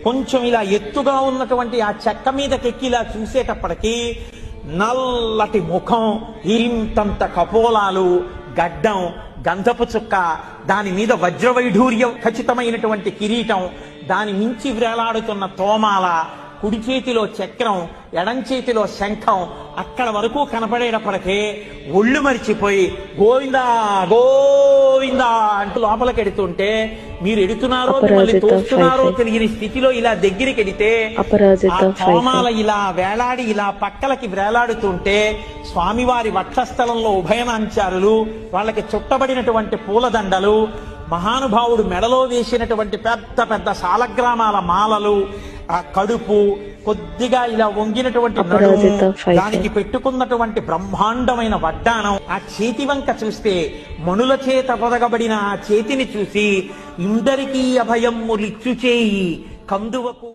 కొంచెం ఇలా ఎత్తుగా ఉన్నటువంటి ఆ చెక్క మీదకెక్కి ఇలా చూసేటప్పటికి నల్లటి ముఖం, ఇంతంత కపోలాలు, గడ్డం, గంధపు చుక్క, దాని మీద వజ్రవైఢూర్యం ఖచ్చితమైనటువంటి కిరీటం, దాని మించి వ్రేలాడుతున్న తోమాల, కుడి చేతిలో చక్రం, ఎడం చేతిలో శంఖం, అక్కడ వరకు కనపడేటప్పటికే ఒళ్ళు మరిచిపోయి గోవిందా గోవిందా అంటూ లోపలికి ఎడుతుంటే, మీరు ఎడుతున్నారో మిమ్మల్ని తోస్తున్నారో తెలియని స్థితిలో ఇలా దగ్గరికి ఎడితే ఆ తోమాల ఇలా వేలాడి ఇలా పక్కలకి వేలాడుతుంటే స్వామివారి వక్షస్థలంలో ఉభయనాంచారులు, వాళ్ళకి చుట్టబడినటువంటి పూలదండలు, మహానుభావుడు మెడలో వేసినటువంటి పెద్ద పెద్ద సాలగ్రామాల మాలలు, ఆ కడుపు కొద్దిగా ఇలా వంగినటువంటి నడుము, దానికి పెట్టుకున్నటువంటి బ్రహ్మాండమైన వడ్డానం, ఆ చేతి వంక చూస్తే మణుల చేత పొదగబడిన ఆ చేతిని చూసి ఇందరికీ అభయమ్ములిచ్చు చేయి కందువకు